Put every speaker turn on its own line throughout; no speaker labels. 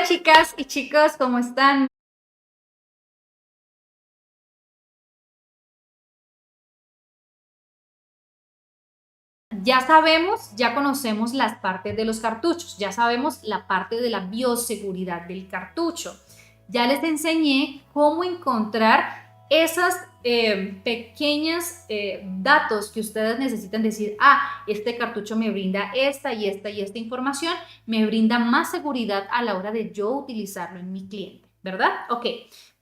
Hola chicas y chicos, ¿cómo están? Ya sabemos, ya conocemos las partes de los cartuchos, ya sabemos la parte de la bioseguridad del cartucho. Ya les enseñé cómo encontrar esas pequeñas datos que ustedes necesitan decir, este cartucho me brinda esta y esta y esta información, me brinda más seguridad a la hora de yo utilizarlo en mi cliente, ¿verdad? Ok,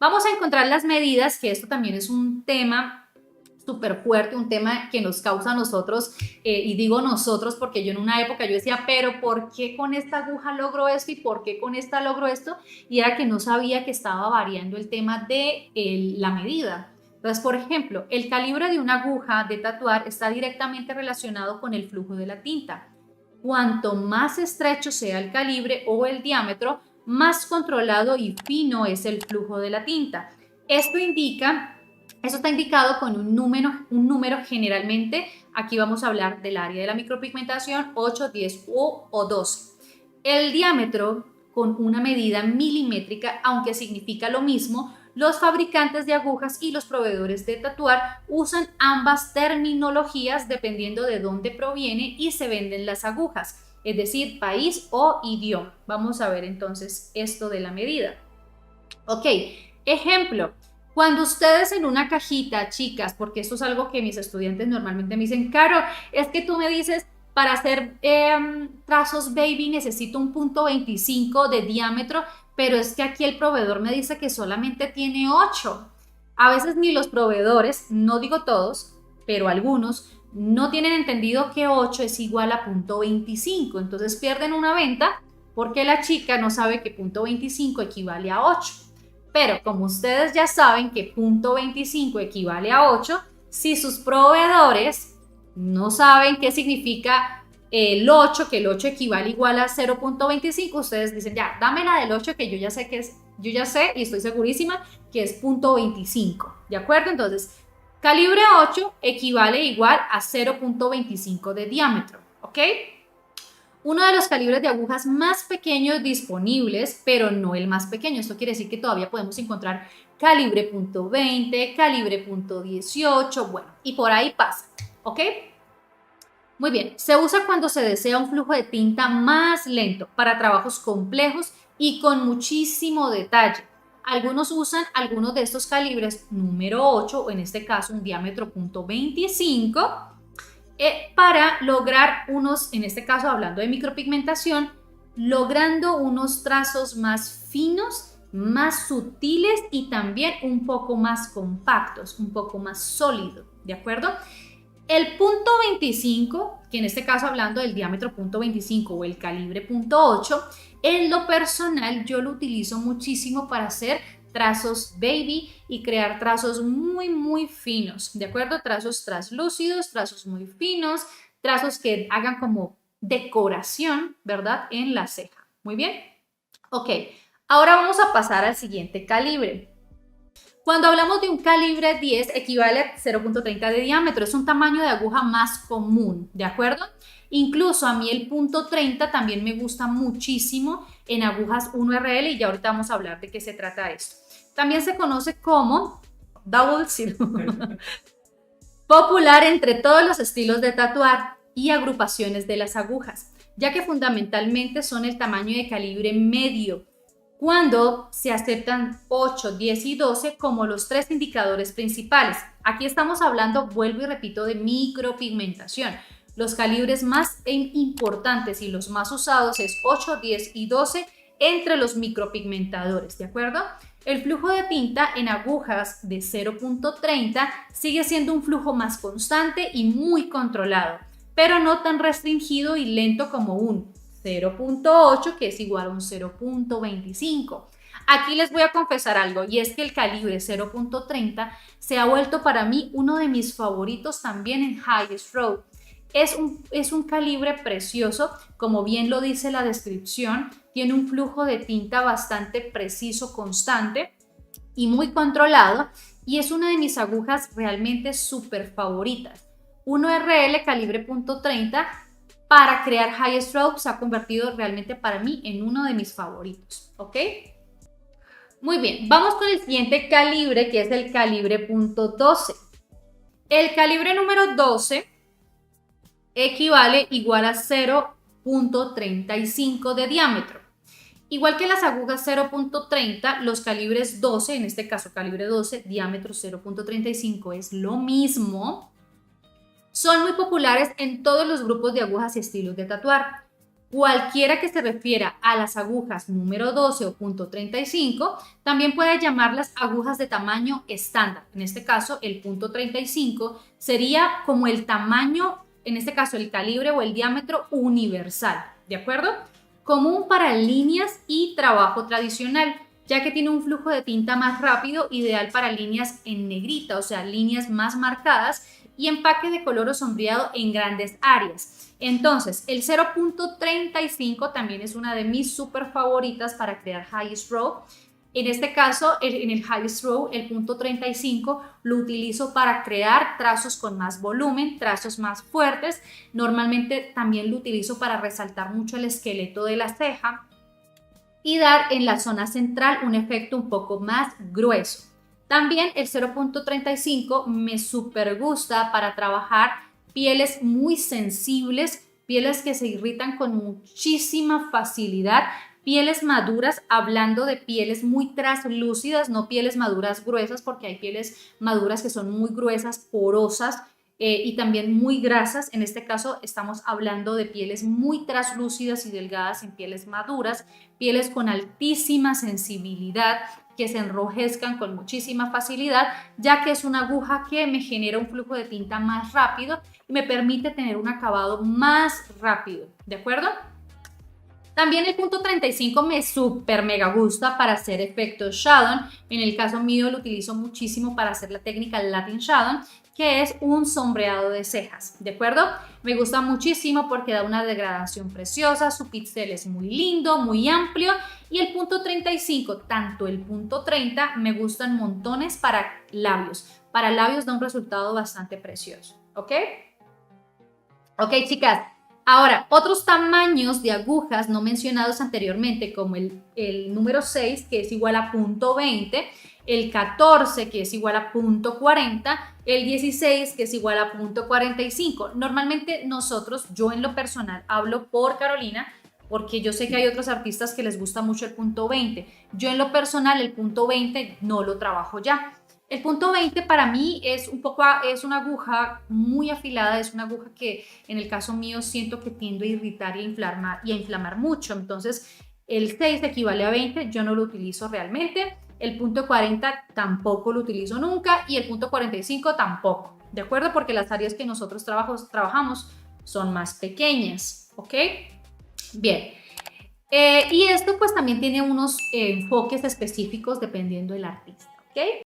vamos a encontrar las medidas, que esto también es un tema súper fuerte, un tema que nos causa a nosotros, y digo nosotros porque yo en una época yo decía, pero ¿por qué con esta aguja logro esto y por qué con esta logro esto? Y era que no sabía que estaba variando el tema de la medida. Entonces, por ejemplo, el calibre de una aguja de tatuar está directamente relacionado con el flujo de la tinta. Cuanto más estrecho sea el calibre o el diámetro, más controlado y fino es el flujo de la tinta. Eso está indicado con un número generalmente. Aquí vamos a hablar del área de la micropigmentación, 8, 10 o 2. El diámetro con una medida milimétrica, aunque significa lo mismo, los fabricantes de agujas y los proveedores de tatuar usan ambas terminologías dependiendo de dónde proviene y se venden las agujas, es decir, país o idioma. Vamos a ver entonces esto de la medida. Ok, ejemplo, cuando ustedes en una cajita, chicas, porque esto es algo que mis estudiantes normalmente me dicen, Caro, es que tú me dices, para hacer trazos baby necesito un punto 25 de diámetro, pero es que aquí el proveedor me dice que solamente tiene 8. A veces ni los proveedores, no digo todos, pero algunos, no tienen entendido que 8 es igual a punto 25. Entonces pierden una venta porque la chica no sabe que punto 25 equivale a 8. Pero como ustedes ya saben que punto 25 equivale a 8, si sus proveedores no saben qué significa el 8, que el 8 equivale igual a 0.25, ustedes dicen, ya, dame la del 8 que yo ya sé que es, yo ya sé y estoy segurísima que es punto 25, ¿de acuerdo? Entonces, calibre 8 equivale igual a 0.25 de diámetro, ¿ok? Uno de los calibres de agujas más pequeños disponibles, pero no el más pequeño. Esto quiere decir que todavía podemos encontrar calibre .20, calibre .18, bueno, y por ahí pasa, ¿ok? Muy bien, se usa cuando se desea un flujo de tinta más lento para trabajos complejos y con muchísimo detalle. Algunos usan algunos de estos calibres número 8, o en este caso un diámetro .25, para lograr unos, en este caso hablando de micropigmentación, logrando unos trazos más finos, más sutiles y también un poco más compactos, un poco más sólidos, ¿de acuerdo? El punto 25, que en este caso hablando del diámetro punto 25 o el calibre punto 8, en lo personal yo lo utilizo muchísimo para hacer trazos baby y crear trazos muy finos, ¿de acuerdo? Trazos translúcidos, trazos muy finos, trazos que hagan como decoración, ¿verdad? En la ceja. Muy bien. Ok, ahora vamos a pasar al siguiente calibre. Cuando hablamos de un calibre 10, equivale a 0.30 de diámetro. Es un tamaño de aguja más común, ¿de acuerdo? Incluso a mí el punto 30 también me gusta muchísimo en agujas 1RL y ya ahorita vamos a hablar de qué se trata esto. También se conoce como double zero, popular entre todos los estilos de tatuar y agrupaciones de las agujas, ya que fundamentalmente son el tamaño de calibre medio, cuando se aceptan 8, 10 y 12 como los tres indicadores principales. Aquí estamos hablando, vuelvo y repito, de micropigmentación. Los calibres más importantes y los más usados es 8, 10 y 12 entre los micropigmentadores, ¿de acuerdo? El flujo de tinta en agujas de 0.30 sigue siendo un flujo más constante y muy controlado, pero no tan restringido y lento como un 0.8, que es igual a un 0.25. Aquí les voy a confesar algo, y es que el calibre 0.30 se ha vuelto para mí uno de mis favoritos también en Highest Road. Es un calibre precioso, como bien lo dice la descripción, tiene un flujo de tinta bastante preciso, constante y muy controlado, y es una de mis agujas realmente súper favoritas. 1RL calibre .30 para crear high stroke se ha convertido realmente para mí en uno de mis favoritos, ¿ok? Muy bien, vamos con el siguiente calibre, que es el calibre .12. El calibre número 12 equivale igual a 0.35 de diámetro. Igual que las agujas 0.30, los calibres 12, en este caso calibre 12, diámetro 0.35 es lo mismo. Son muy populares en todos los grupos de agujas y estilos de tatuar. Cualquiera que se refiera a las agujas número 12 o .35 también puede llamarlas agujas de tamaño estándar. En este caso, el .35 sería como el tamaño, en este caso el calibre o el diámetro universal, ¿de acuerdo? Común para líneas y trabajo tradicional, ya que tiene un flujo de tinta más rápido, ideal para líneas en negrita, o sea, líneas más marcadas, y empaque de color o sombreado en grandes áreas. Entonces, el 0.35 también es una de mis súper favoritas para crear high stroke. En este caso, en el high stroke, el .35 lo utilizo para crear trazos con más volumen, trazos más fuertes. Normalmente también lo utilizo para resaltar mucho el esqueleto de la ceja y dar en la zona central un efecto un poco más grueso. También el 0.35 me súper gusta para trabajar pieles muy sensibles, pieles que se irritan con muchísima facilidad, pieles maduras, hablando de pieles muy translúcidas, no pieles maduras gruesas, porque hay pieles maduras que son muy gruesas, porosas y también muy grasas. En este caso estamos hablando de pieles muy translúcidas y delgadas en pieles maduras, pieles con altísima sensibilidad, que se enrojezcan con muchísima facilidad, ya que es una aguja que me genera un flujo de tinta más rápido y me permite tener un acabado más rápido, ¿de acuerdo? También el .35 me súper mega gusta para hacer efectos shadow. En el caso mío lo utilizo muchísimo para hacer la técnica Latin Shadow, que es un sombreado de cejas, ¿de acuerdo? Me gusta muchísimo porque da una degradación preciosa, su píxel es muy lindo, muy amplio, y el .35, tanto el .30, me gustan montones para labios. Para labios da un resultado bastante precioso, ¿ok? Ok, chicas. Ahora, otros tamaños de agujas no mencionados anteriormente, como el número 6, que es igual a .20, el 14, que es igual a .40, el 16, que es igual a .45. Normalmente nosotros, yo en lo personal, hablo por Carolina, porque yo sé que hay otros artistas que les gusta mucho el .20. Yo en lo personal, el .20 no lo trabajo ya. El .20 para mí es es una aguja muy afilada, es una aguja que en el caso mío siento que tiendo a irritar y a inflamar mucho. Entonces el 6 equivale a 20, yo no lo utilizo realmente. El .40 tampoco lo utilizo nunca y el .45 tampoco, ¿de acuerdo? Porque las áreas que nosotros trabajamos son más pequeñas, ¿ok? Bien. Y esto pues también tiene unos enfoques específicos dependiendo del artista, ¿ok?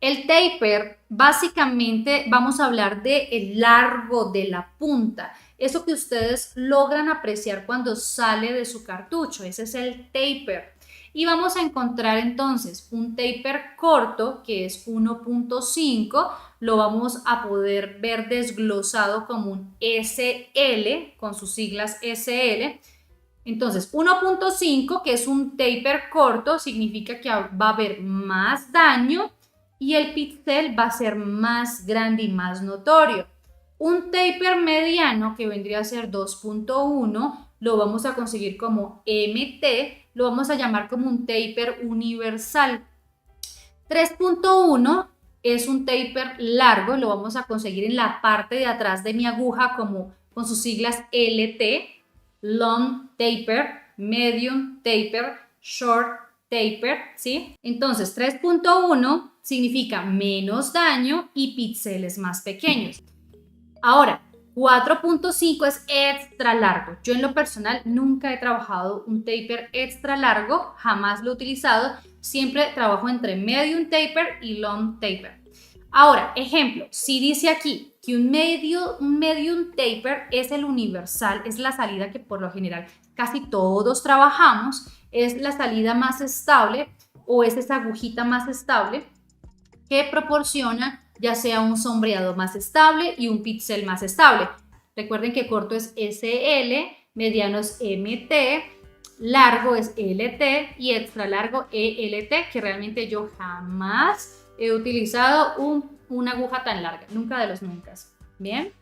El taper, básicamente vamos a hablar de el largo de la punta, eso que ustedes logran apreciar cuando sale de su cartucho, ese es el taper. Y vamos a encontrar entonces un taper corto, que es 1.5, lo vamos a poder ver desglosado como un SL, con sus siglas SL. Entonces, 1.5, que es un taper corto, significa que va a haber más daño y el píxel va a ser más grande y más notorio. Un taper mediano, que vendría a ser 2.1, lo vamos a conseguir como MT, lo vamos a llamar como un taper universal. 3.1 es un taper largo, lo vamos a conseguir en la parte de atrás de mi aguja como con sus siglas LT, long taper, medium taper, short taper, ¿sí? Entonces 3.1 significa menos daño y píxeles más pequeños. Ahora, 4.5 es extra largo. Yo en lo personal nunca he trabajado un taper extra largo, jamás lo he utilizado. Siempre trabajo entre medium taper y long taper. Ahora, ejemplo, si dice aquí que un medium taper es el universal, es la salida que por lo general casi todos trabajamos, es la salida más estable o es esa agujita más estable que proporciona ya sea un sombreado más estable y un píxel más estable. Recuerden que corto es SL, mediano es MT, largo es LT y extra largo ELT, que realmente yo jamás he utilizado una aguja tan larga, nunca de los nunca. Bien.